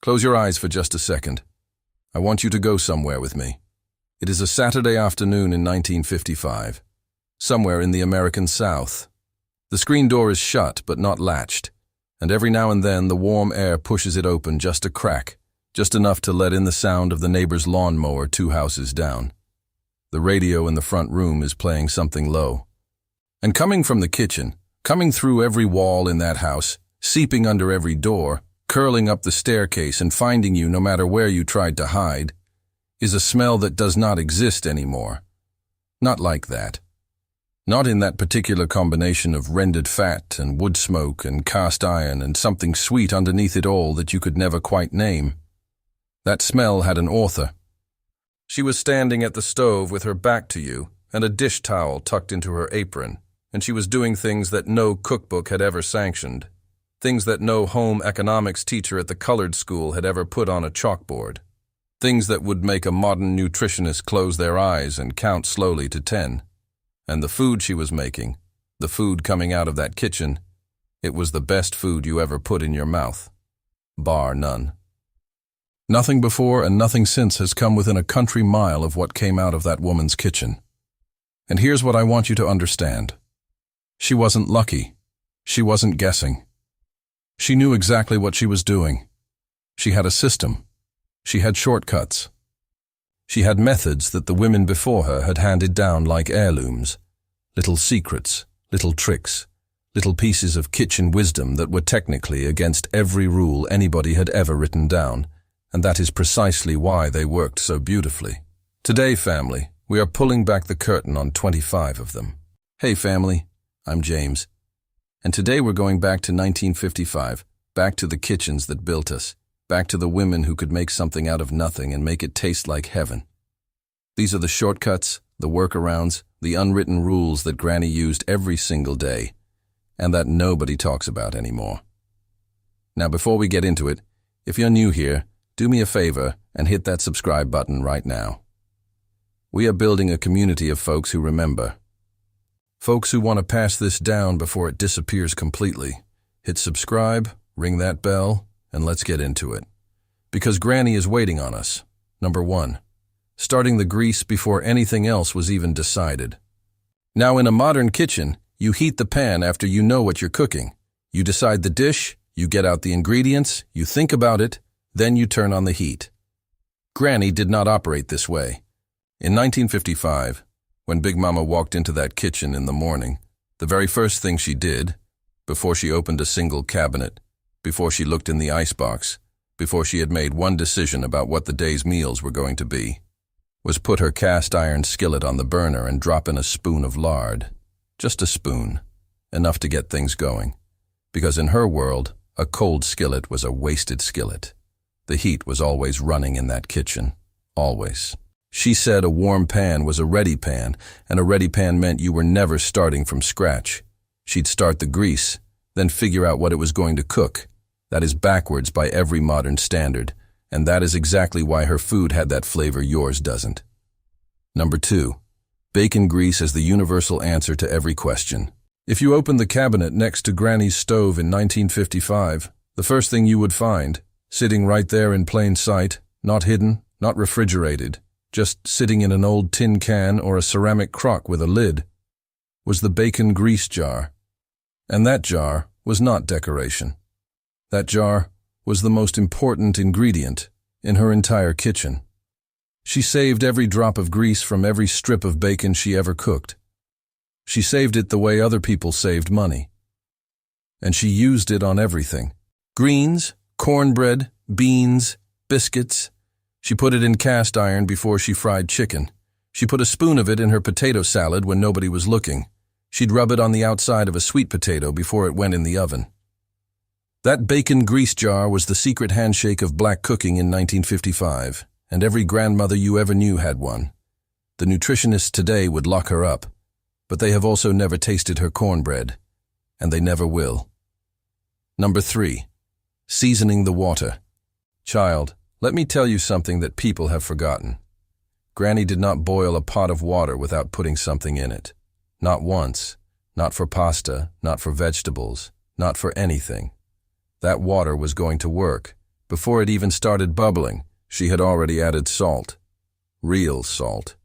Close your eyes for just a second. I want you to go somewhere with me. It is a Saturday afternoon in 1955, somewhere in the American South. The screen door is shut but not latched, and every now and then the warm air pushes it open just a crack, just enough to let in the sound of the neighbor's lawnmower 2 houses down. The radio in the front room is playing something low. And coming from the kitchen, coming through every wall in that house, seeping under every door, curling up the staircase and finding you no matter where you tried to hide, is a smell that does not exist anymore. Not like that. Not in that particular combination of rendered fat and wood smoke and cast iron and something sweet underneath it all that you could never quite name. That smell had an author. She was standing at the stove with her back to you and a dish towel tucked into her apron, and she was doing things that no cookbook had ever sanctioned, things that no home economics teacher at the colored school had ever put on a chalkboard, things that would make a modern nutritionist close their eyes and count slowly to 10. And the food she was making, the food coming out of that kitchen, it was the best food you ever put in your mouth. Bar none. Nothing before and nothing since has come within a country mile of what came out of that woman's kitchen. And here's what I want you to understand. She wasn't lucky. She wasn't guessing. She knew exactly what she was doing. She had a system. She had shortcuts. She had methods that the women before her had handed down like heirlooms, little secrets, little tricks, little pieces of kitchen wisdom that were technically against every rule anybody had ever written down, and that is precisely why they worked so beautifully. Today, family, we are pulling back the curtain on 25 of them. Hey, family, I'm James, and today we're going back to 1955, back to the kitchens that built us, back to the women who could make something out of nothing and make it taste like heaven. These are the shortcuts, the workarounds, the unwritten rules that Granny used every single day, and that nobody talks about anymore. Now, before we get into it, if you're new here, do me a favor and hit that subscribe button right now. We are building a community of folks who remember. Folks who want to pass this down before it disappears completely. Hit subscribe, ring that bell, and let's get into it. Because Granny is waiting on us. Number 1. Starting the grease before anything else was even decided. Now in a modern kitchen, you heat the pan after you know what you're cooking. You decide the dish, you get out the ingredients, you think about it, then you turn on the heat. Granny did not operate this way. In 1955, when Big Mama walked into that kitchen in the morning, the very first thing she did, before she opened a single cabinet, before she looked in the icebox, before she had made one decision about what the day's meals were going to be, was put her cast iron skillet on the burner and drop in a spoon of lard. Just a spoon, enough to get things going. Because in her world, a cold skillet was a wasted skillet. The heat was always running in that kitchen. Always. She said a warm pan was a ready pan, and a ready pan meant you were never starting from scratch. She'd start the grease, then figure out what it was going to cook. That is backwards by every modern standard, and that is exactly why her food had that flavor yours doesn't. Number 2. Bacon grease as the universal answer to every question. If you opened the cabinet next to Granny's stove in 1955, the first thing you would find, sitting right there in plain sight, not hidden, not refrigerated, just sitting in an old tin can or a ceramic crock with a lid, was the bacon grease jar. And that jar was not decoration. That jar was the most important ingredient in her entire kitchen. She saved every drop of grease from every strip of bacon she ever cooked. She saved it the way other people saved money. And she used it on everything. Greens, cornbread, beans, biscuits. She put it in cast iron before she fried chicken. She put a spoon of it in her potato salad when nobody was looking. She'd rub it on the outside of a sweet potato before it went in the oven. That bacon grease jar was the secret handshake of black cooking in 1955, and every grandmother you ever knew had one. The nutritionists today would lock her up, but they have also never tasted her cornbread, and they never will. Number 3. Seasoning the water. Child, let me tell you something that people have forgotten. Granny did not boil a pot of water without putting something in it. Not once, not for pasta, not for vegetables, not for anything. That water was going to work, Before it even started bubbling, she had already added salt. Real salt.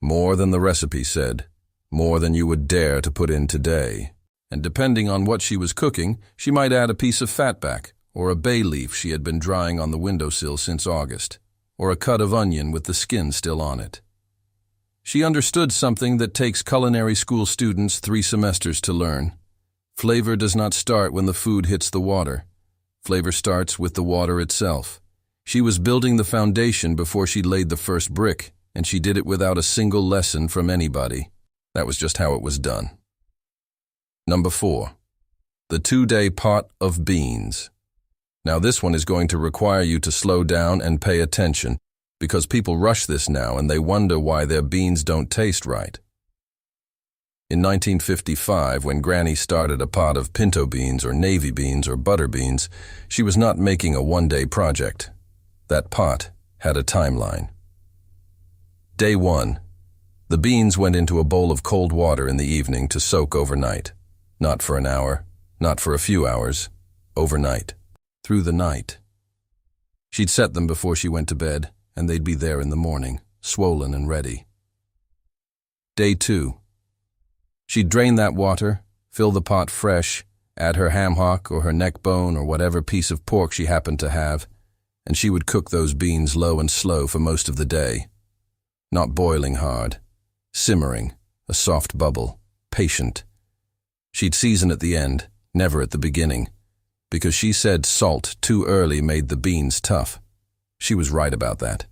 More than the recipe said, more than you would dare to put in today. And depending on what she was cooking, she might add a piece of fatback, or a bay leaf she had been drying on the windowsill since August, or a cut of onion with the skin still on it. She understood something that takes culinary school students 3 semesters to learn. Flavor does not start when the food hits the water. Flavor starts with the water itself. She was building the foundation before she laid the first brick, and she did it without a single lesson from anybody. That was just how it was done. Number 4. The 2-day pot of beans. Now this one is going to require you to slow down and pay attention, because people rush this now and they wonder why their beans don't taste right. In 1955, when Granny started a pot of pinto beans or navy beans or butter beans, she was not making a 1-day project. That pot had a timeline. Day 1. The beans went into a bowl of cold water in the evening to soak overnight. Not for an hour, not for a few hours, overnight, through the night. She'd set them before she went to bed, and they'd be there in the morning, swollen and ready. Day 2. She'd drain that water, fill the pot fresh, add her ham hock or her neck bone or whatever piece of pork she happened to have, and she would cook those beans low and slow for most of the day. Not boiling hard, simmering, a soft bubble, patient. She'd season at the end, never at the beginning, because she said salt too early made the beans tough. She was right about that.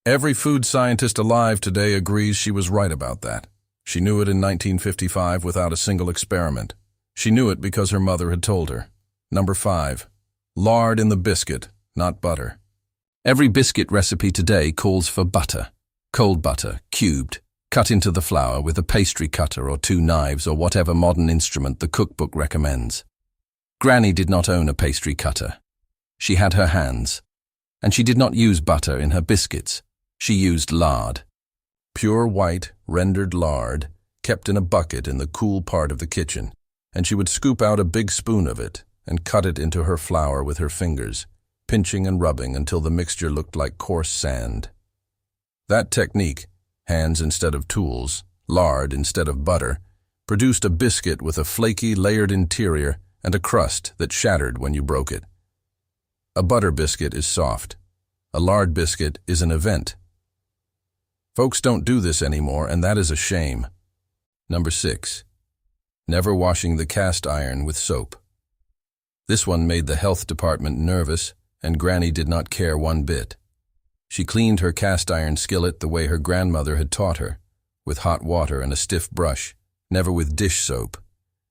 Every food scientist alive today agrees she was right about that. She knew it in 1955 without a single experiment. She knew it because her mother had told her. Number 5. Lard in the biscuit, not butter. Every biscuit recipe today calls for butter. Cold butter, cubed, cut into the flour with a pastry cutter or 2 knives or whatever modern instrument the cookbook recommends. Granny did not own a pastry cutter. She had her hands. And she did not use butter in her biscuits. She used lard. Pure white, rendered lard, kept in a bucket in the cool part of the kitchen, and she would scoop out a big spoon of it and cut it into her flour with her fingers, pinching and rubbing until the mixture looked like coarse sand. That technique, hands instead of tools, lard instead of butter, produced a biscuit with a flaky, layered interior and a crust that shattered when you broke it. A butter biscuit is soft. A lard biscuit is an event. Folks don't do this anymore, and that is a shame. Number 6. Never washing the cast iron with soap. This one made the health department nervous, and Granny did not care one bit. She cleaned her cast iron skillet the way her grandmother had taught her, with hot water and a stiff brush, never with dish soap,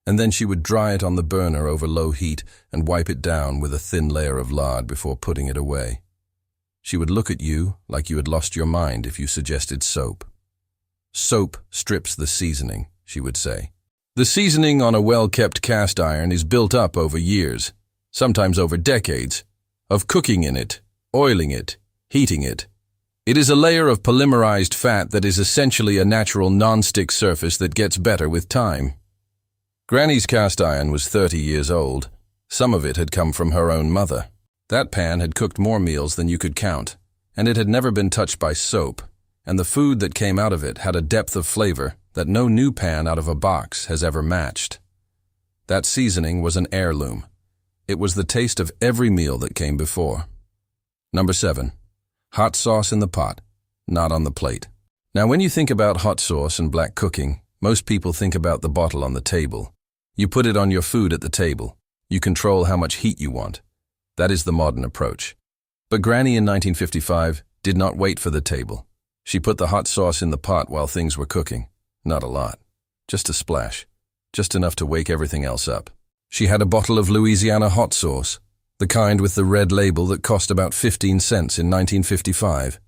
and then she would dry it on the burner over low heat and wipe it down with a thin layer of lard before putting it away. She would look at you like you had lost your mind if you suggested soap. Soap strips the seasoning, she would say. The seasoning on a well-kept cast iron is built up over years, sometimes over decades, of cooking in it, oiling it, heating it. It is a layer of polymerized fat that is essentially a natural non-stick surface that gets better with time. Granny's cast iron was 30 years old. Some of it had come from her own mother. That pan had cooked more meals than you could count, and it had never been touched by soap, and the food that came out of it had a depth of flavor that no new pan out of a box has ever matched. That seasoning was an heirloom. It was the taste of every meal that came before. Number 7. Hot sauce in the pot, not on the plate. Now when you think about hot sauce and black cooking, most people think about the bottle on the table. You put it on your food at the table. You control how much heat you want. That is the modern approach. But Granny in 1955 did not wait for the table. She put the hot sauce in the pot while things were cooking. Not a lot. Just a splash. Just enough to wake everything else up. She had a bottle of Louisiana hot sauce, the kind with the red label that cost about 15 cents in 1955.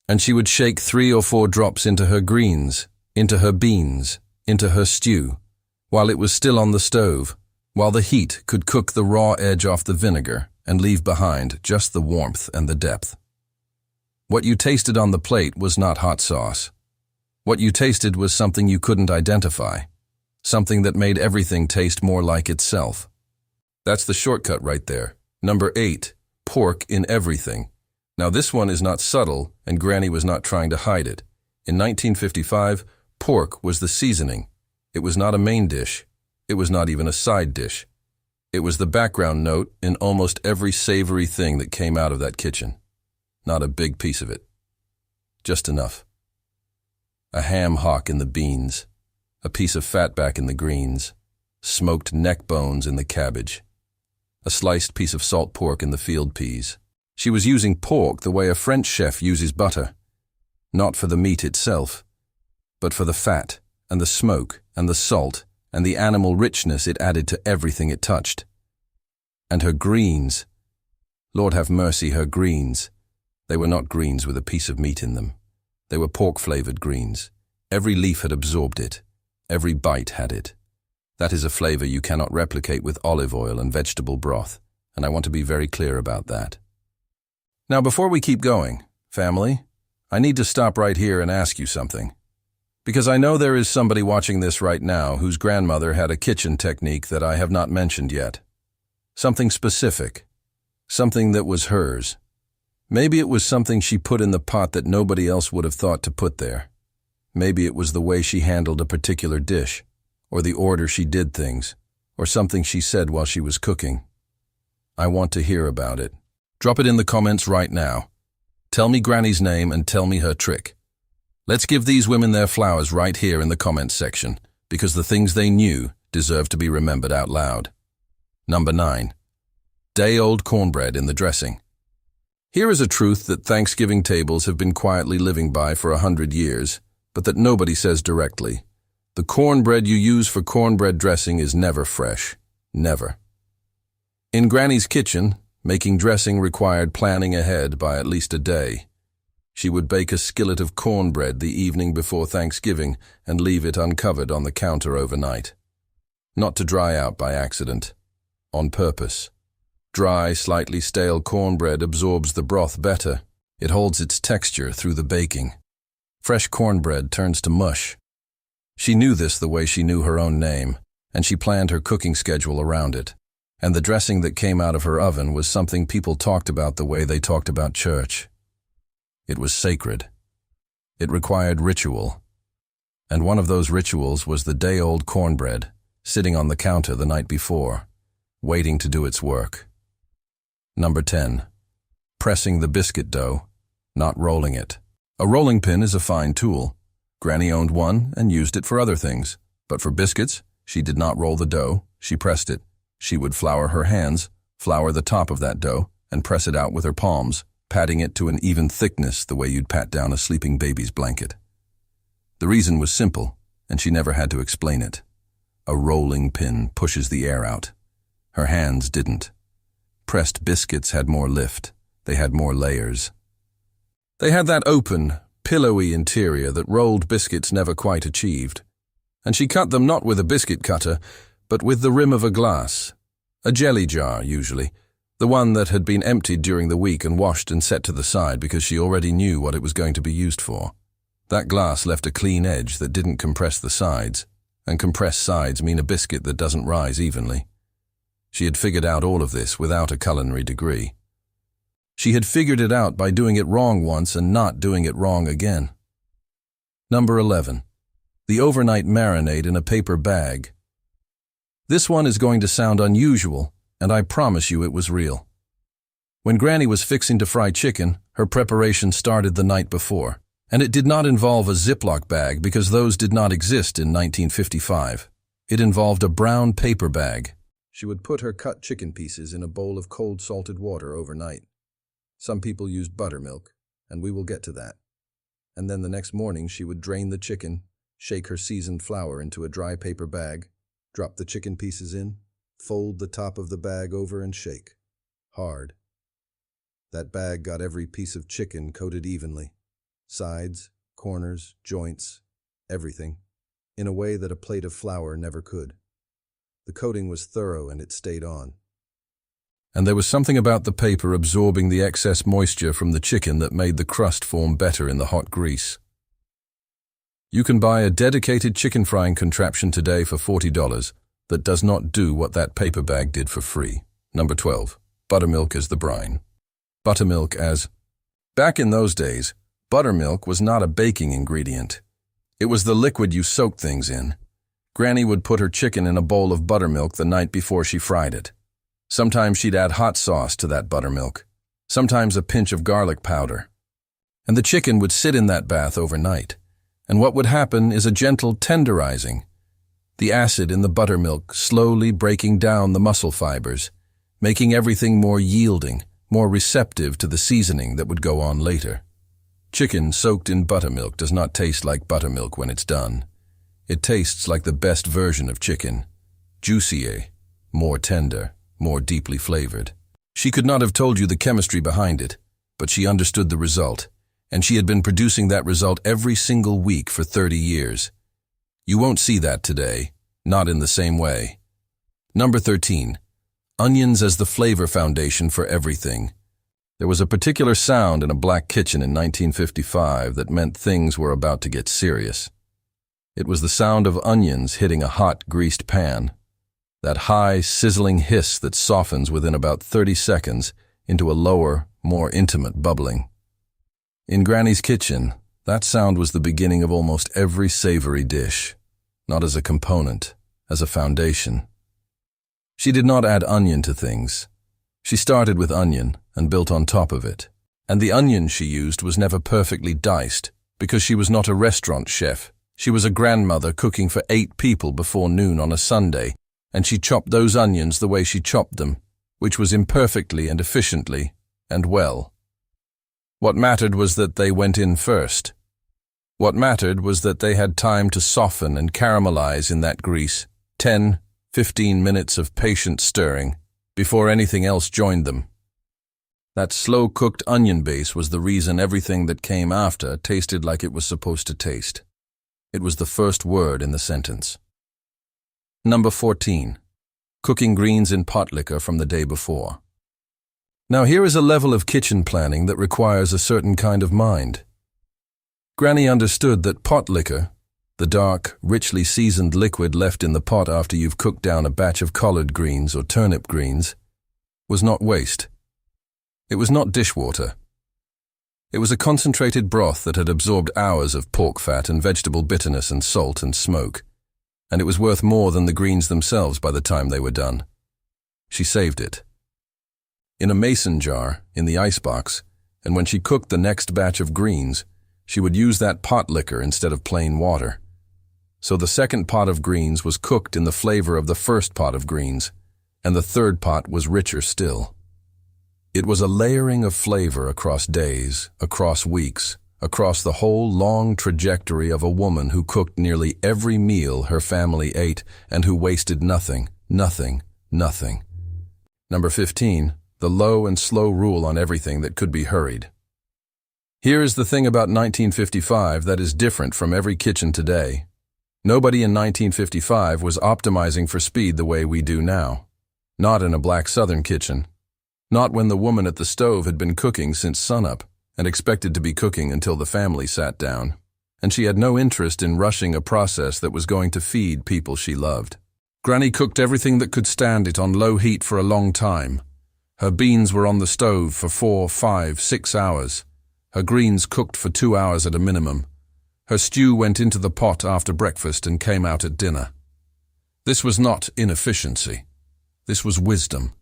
And she would shake 3 or 4 drops into her greens, into her beans, into her stew, while it was still on the stove, while the heat could cook the raw edge off the vinegar and leave behind just the warmth and the depth. What you tasted on the plate was not hot sauce. What you tasted was something you couldn't identify, something that made everything taste more like itself. That's the shortcut right there. Number 8. pork in everything. Now this one is not subtle, and Granny was not trying to hide it. In 1955, pork was the seasoning. It was not a main dish. It was not even a side dish. It was the background note in almost every savory thing that came out of that kitchen. Not a big piece of it. Just enough. A ham hock in the beans. A piece of fatback in the greens. Smoked neck bones in the cabbage. A sliced piece of salt pork in the field peas. She was using pork the way a French chef uses butter. Not for the meat itself, but for the fat and the smoke and the salt and the animal richness it added to everything it touched. And her greens. Lord have mercy, her greens. They were not greens with a piece of meat in them. They were pork-flavored greens. Every leaf had absorbed it. Every bite had it. That is a flavor you cannot replicate with olive oil and vegetable broth, and I want to be very clear about that. Now, before we keep going, family, I need to stop right here and ask you something. Because I know there is somebody watching this right now whose grandmother had a kitchen technique that I have not mentioned yet. Something specific. Something that was hers. Maybe it was something she put in the pot that nobody else would have thought to put there. Maybe it was the way she handled a particular dish, or the order she did things, or something she said while she was cooking. I want to hear about it. Drop it in the comments right now. Tell me Granny's name and tell me her trick. Let's give these women their flowers right here in the comments section, because the things they knew deserve to be remembered out loud. Number 9. Day-old cornbread in the dressing. Here is a truth that Thanksgiving tables have been quietly living by for 100 years, but that nobody says directly. The cornbread you use for cornbread dressing is never fresh. Never. In Granny's kitchen, making dressing required planning ahead by at least a day. She would bake a skillet of cornbread the evening before Thanksgiving and leave it uncovered on the counter overnight. Not to dry out by accident. On purpose. Dry, slightly stale cornbread absorbs the broth better. It holds its texture through the baking. Fresh cornbread turns to mush. She knew this the way she knew her own name, and she planned her cooking schedule around it. And the dressing that came out of her oven was something people talked about the way they talked about church. It was sacred. It required ritual. And one of those rituals was the day-old cornbread, sitting on the counter the night before, waiting to do its work. Number 10. Pressing the biscuit dough, not rolling it. A rolling pin is a fine tool. Granny owned one and used it for other things, but for biscuits, she did not roll the dough, she pressed it. She would flour her hands, flour the top of that dough, and press it out with her palms, patting it to an even thickness the way you'd pat down a sleeping baby's blanket. The reason was simple, and she never had to explain it. A rolling pin pushes the air out. Her hands didn't. Pressed biscuits had more lift. They had more layers. They had that open, pillowy interior that rolled biscuits never quite achieved. And she cut them not with a biscuit cutter, but with the rim of a glass. A jelly jar, usually. The one that had been emptied during the week and washed and set to the side because she already knew what it was going to be used for. That glass left a clean edge that didn't compress the sides, and compressed sides mean a biscuit that doesn't rise evenly. She had figured out all of this without a culinary degree. She had figured it out by doing it wrong once and not doing it wrong again. Number 11. The overnight marinade in a paper bag. This one is going to sound unusual, and I promise you it was real. When Granny was fixing to fry chicken, her preparation started the night before, and it did not involve a Ziploc bag because those did not exist in 1955. It involved a brown paper bag. She would put her cut chicken pieces in a bowl of cold salted water overnight. Some people used buttermilk, and we will get to that. And then the next morning she would drain the chicken, shake her seasoned flour into a dry paper bag, drop the chicken pieces in, fold the top of the bag over and shake. Hard. That bag got every piece of chicken coated evenly. Sides, corners, joints, everything, in a way that a plate of flour never could. The coating was thorough and it stayed on. And there was something about the paper absorbing the excess moisture from the chicken that made the crust form better in the hot grease. You can buy a dedicated chicken frying contraption today for $40 that does not do what that paper bag did for free. Number 12. Buttermilk as the brine. buttermilk as... Back in those days, buttermilk was not a baking ingredient. It was the liquid you soaked things in. Granny would put her chicken in a bowl of buttermilk the night before she fried it. Sometimes she'd add hot sauce to that buttermilk, sometimes a pinch of garlic powder. And the chicken would sit in that bath overnight. And what would happen is a gentle tenderizing. The acid in the buttermilk slowly breaking down the muscle fibers, making everything more yielding, more receptive to the seasoning that would go on later. Chicken soaked in buttermilk does not taste like buttermilk when it's done. It tastes like the best version of chicken, juicier, more tender, more deeply flavored. She could not have told you the chemistry behind it, but she understood the result, and she had been producing that result every single week for 30 years. You won't see that today, not in the same way. Number 13. Onions as the flavor foundation for everything. There was a particular sound in a black kitchen in 1955 that meant things were about to get serious. It was the sound of onions hitting a hot, greased pan. That high, sizzling hiss that softens within about 30 seconds into a lower, more intimate bubbling. In Granny's kitchen, that sound was the beginning of almost every savory dish, not as a component, as a foundation. She did not add onion to things. She started with onion and built on top of it. And the onion she used was never perfectly diced, because she was not a restaurant chef. She was a grandmother cooking for 8 people before noon on a Sunday, and she chopped those onions the way she chopped them, which was imperfectly and efficiently, and well. What mattered was that they went in first. What mattered was that they had time to soften and caramelize in that grease, 10, 15 minutes of patient stirring, before anything else joined them. That slow-cooked onion base was the reason everything that came after tasted like it was supposed to taste. It was the first word in the sentence. Number 14. Cooking greens in pot liquor from the day before. Now here is a level of kitchen planning that requires a certain kind of mind. Granny understood that pot liquor, the dark, richly seasoned liquid left in the pot after you've cooked down a batch of collard greens or turnip greens, was not waste. It was not dishwater. It was a concentrated broth that had absorbed hours of pork fat and vegetable bitterness and salt and smoke, and it was worth more than the greens themselves by the time they were done. She saved it. In a mason jar, in the icebox, and when she cooked the next batch of greens, she would use that pot liquor instead of plain water. So the second pot of greens was cooked in the flavor of the first pot of greens, and the third pot was richer still. It was a layering of flavor across days, across weeks, across the whole long trajectory of a woman who cooked nearly every meal her family ate and who wasted nothing, nothing, nothing. Number 15, the low and slow rule on everything that could be hurried. Here is the thing about 1955 that is different from every kitchen today. Nobody in 1955 was optimizing for speed the way we do now. Not in a black Southern kitchen. Not when the woman at the stove had been cooking since sunup and expected to be cooking until the family sat down, and she had no interest in rushing a process that was going to feed people she loved. Granny cooked everything that could stand it on low heat for a long time. Her beans were on the stove for 4, 5, 6 hours. Her greens cooked for 2 hours at a minimum. Her stew went into the pot after breakfast and came out at dinner. This was not inefficiency. This was wisdom.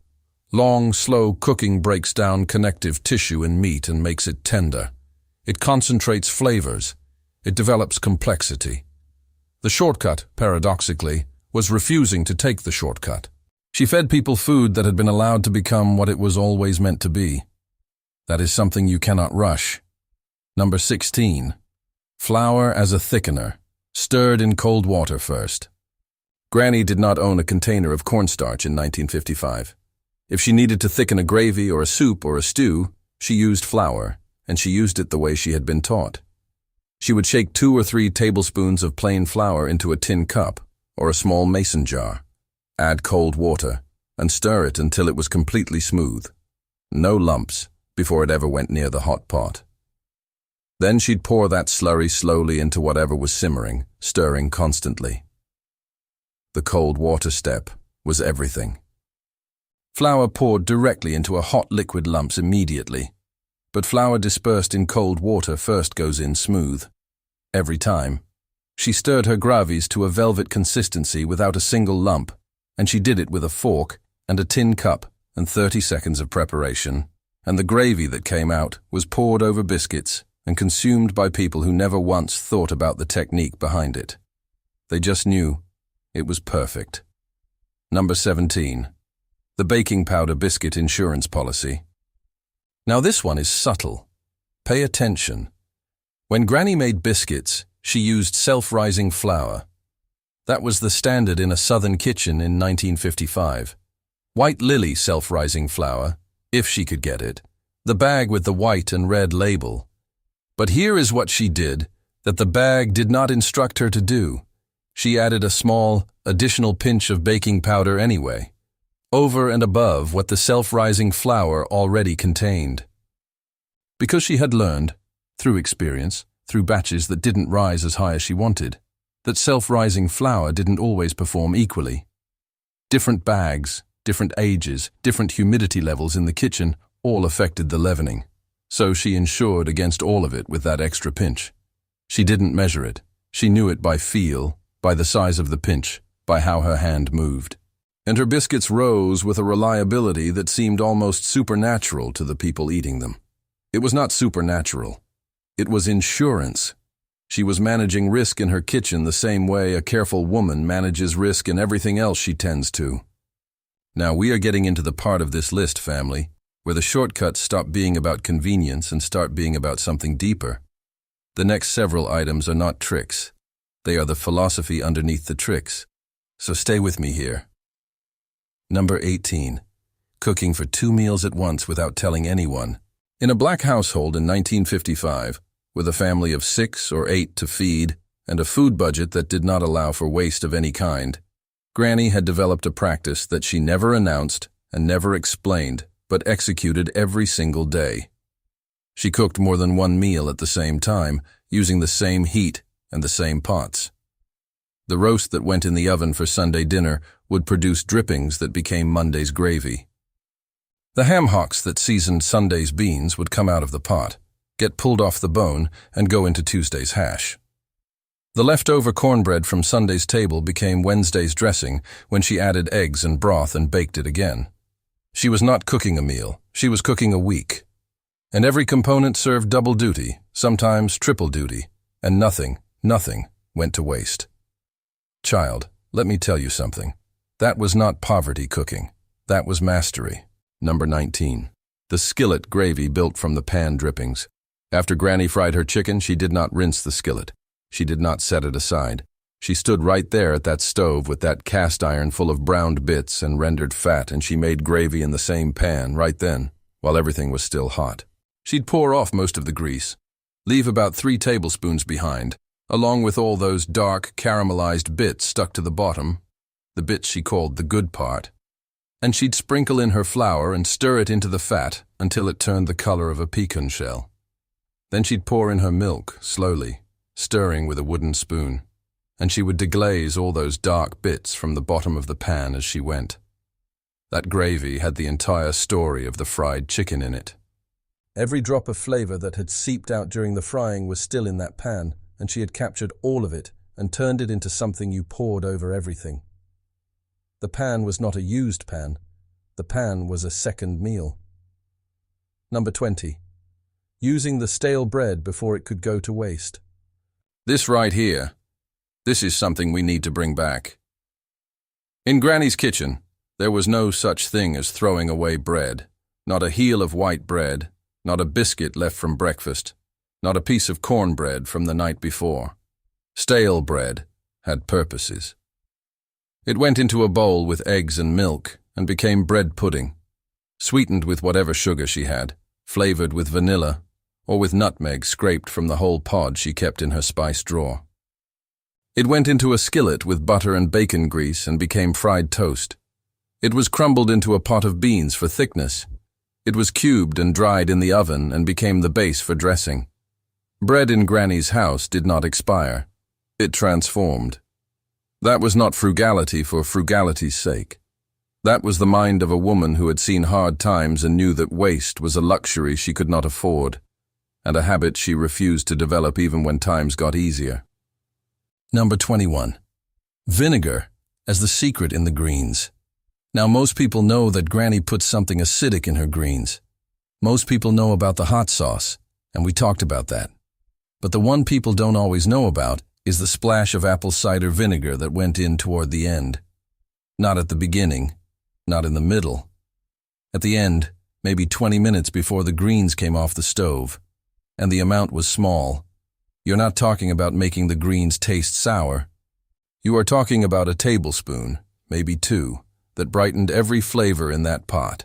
Long, slow cooking breaks down connective tissue in meat and makes it tender. It concentrates flavors. It develops complexity. The shortcut, paradoxically, was refusing to take the shortcut. She fed people food that had been allowed to become what it was always meant to be. That is something you cannot rush. Number 16. Flour as a thickener, stirred in cold water first. Granny did not own a container of cornstarch in 1955. If she needed to thicken a gravy or a soup or a stew, she used flour, and she used it the way she had been taught. She would shake 2 or 3 tablespoons of plain flour into a tin cup or a small mason jar, add cold water, and stir it until it was completely smooth. No lumps before it ever went near the hot pot. Then she'd pour that slurry slowly into whatever was simmering, stirring constantly. The cold water step was everything. Flour poured directly into a hot liquid lumps immediately, but flour dispersed in cold water first goes in smooth. Every time. She stirred her gravies to a velvet consistency without a single lump, and she did it with a fork and a tin cup and 30 seconds of preparation, and the gravy that came out was poured over biscuits and consumed by people who never once thought about the technique behind it. They just knew it was perfect. Number 17. The baking powder biscuit insurance policy. Now this one is subtle. Pay attention. When Granny made biscuits, she used self-rising flour. That was the standard in a southern kitchen in 1955. White Lily self-rising flour, if she could get it, the bag with the white and red label. But here is what she did that the bag did not instruct her to do. She added a small, additional pinch of baking powder anyway, over and above what the self-rising flour already contained. Because she had learned, through experience, through batches that didn't rise as high as she wanted, that self-rising flour didn't always perform equally. Different bags, different ages, different humidity levels in the kitchen all affected the leavening. So she insured against all of it with that extra pinch. She didn't measure it. She knew it by feel, by the size of the pinch, by how her hand moved. And her biscuits rose with a reliability that seemed almost supernatural to the people eating them. It was not supernatural. It was insurance. She was managing risk in her kitchen the same way a careful woman manages risk in everything else she tends to. Now we are getting into the part of this list, family, where the shortcuts stop being about convenience and start being about something deeper. The next several items are not tricks. They are the philosophy underneath the tricks. So stay with me here. Number 18. Cooking for 2 meals at once without telling anyone. In a black household in 1955, with a family of 6 or 8 to feed and a food budget that did not allow for waste of any kind, Granny had developed a practice that she never announced and never explained, but executed every single day. She cooked more than one meal at the same time, using the same heat and the same pots. The roast that went in the oven for Sunday dinner would produce drippings that became Monday's gravy. The ham hocks that seasoned Sunday's beans would come out of the pot, get pulled off the bone, and go into Tuesday's hash. The leftover cornbread from Sunday's table became Wednesday's dressing when she added eggs and broth and baked it again. She was not cooking a meal, she was cooking a week. And every component served double duty, sometimes triple duty, and nothing went to waste. Child, let me tell you something. That was not poverty cooking. That was mastery. Number 19. The skillet gravy built from the pan drippings. After Granny fried her chicken, she did not rinse the skillet. She did not set it aside. She stood right there at that stove with that cast iron full of browned bits and rendered fat, and she made gravy in the same pan right then, while everything was still hot. She'd pour off most of the grease, leave about 3 tablespoons behind, along with all those dark, caramelized bits stuck to the bottom, the bits she called the good part, and she'd sprinkle in her flour and stir it into the fat until it turned the color of a pecan shell. Then she'd pour in her milk, slowly, stirring with a wooden spoon, and she would deglaze all those dark bits from the bottom of the pan as she went. That gravy had the entire story of the fried chicken in it. Every drop of flavor that had seeped out during the frying was still in that pan, and she had captured all of it and turned it into something you poured over everything. The pan was not a used pan. The pan was a second meal. Number 20. Using the stale bread before it could go to waste. This right here, this is something we need to bring back. In Granny's kitchen, there was no such thing as throwing away bread, not a heel of white bread, not a biscuit left from breakfast, not a piece of cornbread from the night before. Stale bread had purposes. It went into a bowl with eggs and milk and became bread pudding, sweetened with whatever sugar she had, flavored with vanilla, or with nutmeg scraped from the whole pod she kept in her spice drawer. It went into a skillet with butter and bacon grease and became fried toast. It was crumbled into a pot of beans for thickness. It was cubed and dried in the oven and became the base for dressing. Bread in Granny's house did not expire. It transformed. That was not frugality for frugality's sake. That was the mind of a woman who had seen hard times and knew that waste was a luxury she could not afford, and a habit she refused to develop even when times got easier. Number 21. Vinegar as the secret in the greens. Now, most people know that Granny puts something acidic in her greens. Most people know about the hot sauce, and we talked about that. But the one people don't always know about is the splash of apple cider vinegar that went in toward the end. Not at the beginning, not in the middle. At the end, maybe 20 minutes before the greens came off the stove. And the amount was small. You're not talking about making the greens taste sour. You are talking about a tablespoon, maybe 2, that brightened every flavor in that pot.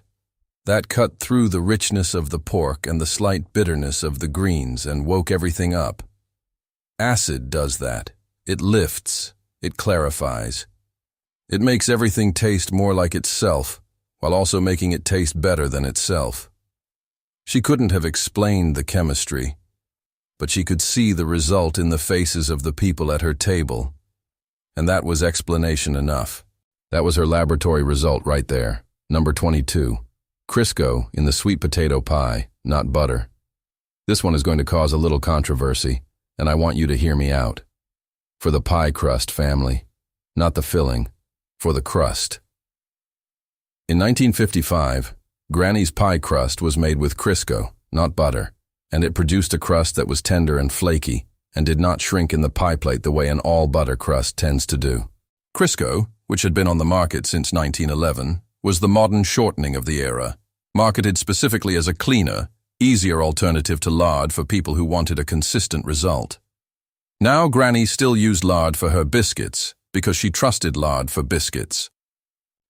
That cut through the richness of the pork and the slight bitterness of the greens and woke everything up. Acid does that. It lifts. It clarifies. It makes everything taste more like itself, while also making it taste better than itself. She couldn't have explained the chemistry, but she could see the result in the faces of the people at her table, and that was explanation enough. That was her laboratory result right there. Number 22. Crisco in the sweet potato pie, not butter. This one is going to cause a little controversy, and I want you to hear me out. For the pie crust family, not the filling, for the crust. In 1955, Granny's pie crust was made with Crisco, not butter, and it produced a crust that was tender and flaky and did not shrink in the pie plate the way an all-butter crust tends to do. Crisco, which had been on the market since 1911, was the modern shortening of the era, marketed specifically as a cleaner, easier alternative to lard for people who wanted a consistent result. Now Granny still used lard for her biscuits because she trusted lard for biscuits.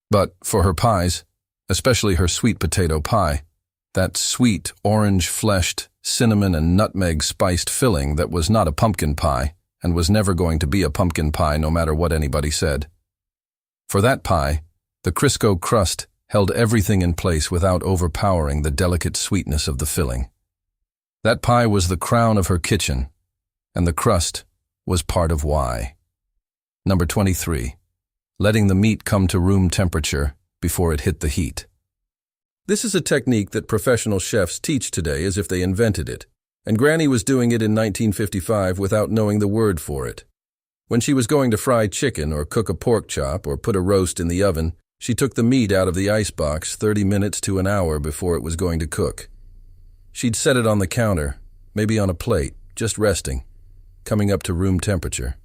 But for her pies, especially her sweet potato pie, that sweet, orange-fleshed, cinnamon and nutmeg-spiced filling that was not a pumpkin pie and was never going to be a pumpkin pie no matter what anybody said. For that pie, the Crisco crust held everything in place without overpowering the delicate sweetness of the filling. That pie was the crown of her kitchen, and the crust was part of why. Number 23. Letting the meat come to room temperature before it hit the heat. This is a technique that professional chefs teach today as if they invented it, and Granny was doing it in 1955 without knowing the word for it. When she was going to fry chicken or cook a pork chop or put a roast in the oven, she took the meat out of the icebox 30 minutes to an hour before it was going to cook. She'd set it on the counter, maybe on a plate, just resting, coming up to room temperature.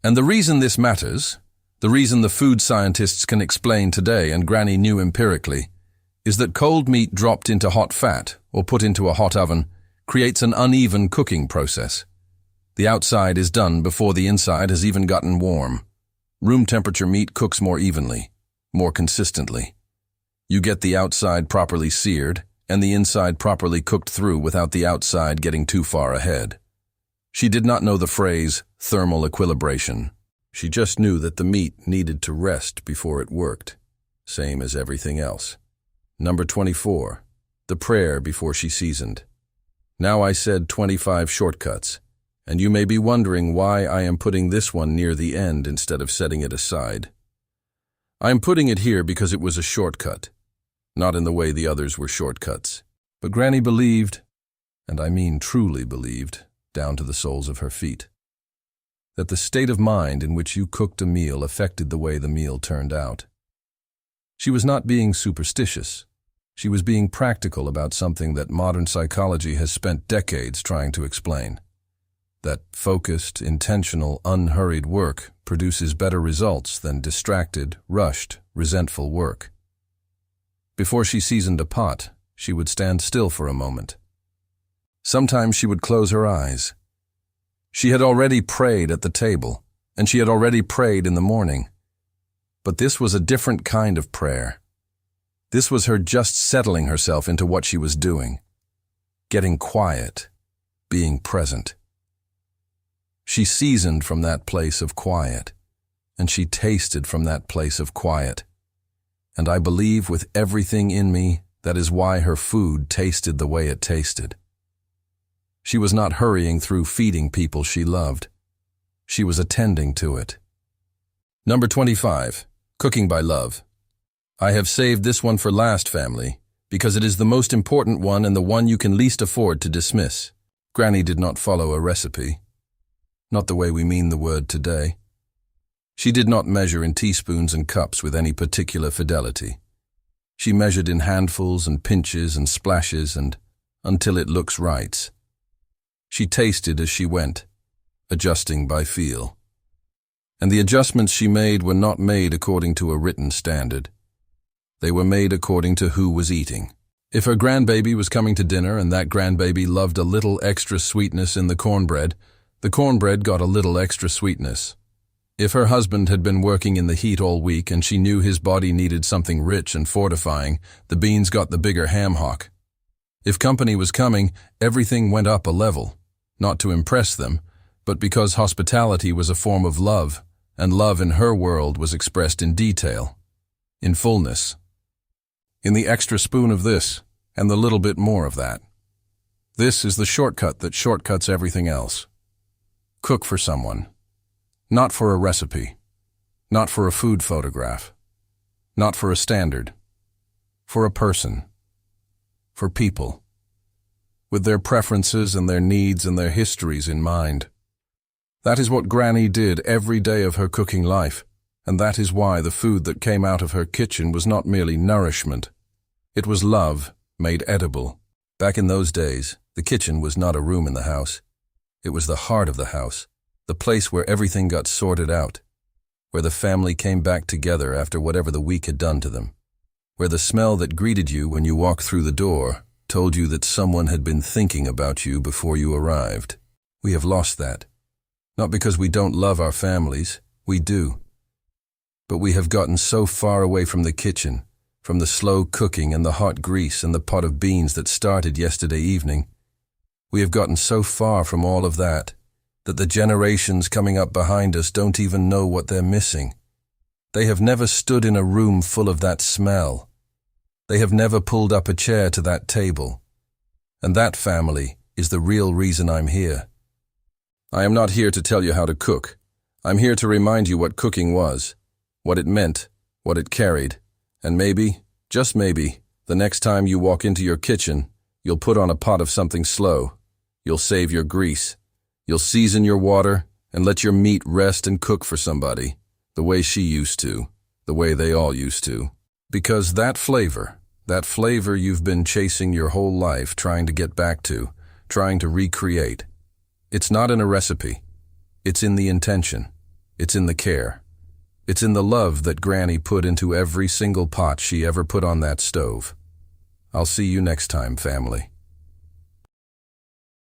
And the reason this matters, the reason the food scientists can explain today and Granny knew empirically, is that cold meat dropped into hot fat or put into a hot oven creates an uneven cooking process. The outside is done before the inside has even gotten warm. Room temperature meat cooks more evenly, more consistently. You get the outside properly seared and the inside properly cooked through without the outside getting too far ahead. She did not know the phrase thermal equilibration. She just knew that the meat needed to rest before it worked, same as everything else. Number 24. The prayer before she seasoned. Now I said 25 shortcuts, and you may be wondering why I am putting this one near the end instead of setting it aside. I am putting it here because it was a shortcut, not in the way the others were shortcuts. But Granny believed, and I mean truly believed, down to the soles of her feet, that the state of mind in which you cooked a meal affected the way the meal turned out. She was not being superstitious. She was being practical about something that modern psychology has spent decades trying to explain. That focused, intentional, unhurried work produces better results than distracted, rushed, resentful work. Before she seasoned a pot, she would stand still for a moment. Sometimes she would close her eyes. She had already prayed at the table, and she had already prayed in the morning. But this was a different kind of prayer. This was her just settling herself into what she was doing, getting quiet, being present. She seasoned from that place of quiet, and she tasted from that place of quiet. And I believe with everything in me that is why her food tasted the way it tasted. She was not hurrying through feeding people she loved. She was attending to it. Number 25. Cooking by love. I have saved this one for last, family, because it is the most important one and the one you can least afford to dismiss. Granny did not follow a recipe. Not the way we mean the word today. She did not measure in teaspoons and cups with any particular fidelity. She measured in handfuls and pinches and splashes and until it looks right. She tasted as she went, adjusting by feel. And the adjustments she made were not made according to a written standard. They were made according to who was eating. If her grandbaby was coming to dinner and that grandbaby loved a little extra sweetness in the cornbread got a little extra sweetness. If her husband had been working in the heat all week and she knew his body needed something rich and fortifying, the beans got the bigger ham hock. If company was coming, everything went up a level, not to impress them, but because hospitality was a form of love, and love in her world was expressed in detail, in fullness. In the extra spoon of this, and the little bit more of that. This is the shortcut that shortcuts everything else. Cook for someone. Not for a recipe. Not for a food photograph. Not for a standard. For a person. For people. With their preferences and their needs and their histories in mind. That is what Granny did every day of her cooking life. And that is why the food that came out of her kitchen was not merely nourishment. It was love, made edible. Back in those days, the kitchen was not a room in the house. It was the heart of the house, the place where everything got sorted out, where the family came back together after whatever the week had done to them, where the smell that greeted you when you walked through the door told you that someone had been thinking about you before you arrived. We have lost that. Not because we don't love our families, we do. But we have gotten so far away from the kitchen, from the slow cooking and the hot grease and the pot of beans that started yesterday evening. We have gotten so far from all of that the generations coming up behind us don't even know what they're missing. They have never stood in a room full of that smell. They have never pulled up a chair to that table. And that, family, is the real reason I'm here. I am not here to tell you how to cook. I'm here to remind you what cooking was, what it meant, what it carried, and maybe, just maybe, the next time you walk into your kitchen, you'll put on a pot of something slow. You'll save your grease. You'll season your water and let your meat rest and cook for somebody, the way she used to, the way they all used to. Because that flavor you've been chasing your whole life trying to get back to, trying to recreate, it's not in a recipe. It's in the intention. It's in the care. It's in the love that Granny put into every single pot she ever put on that stove. I'll see you next time, family.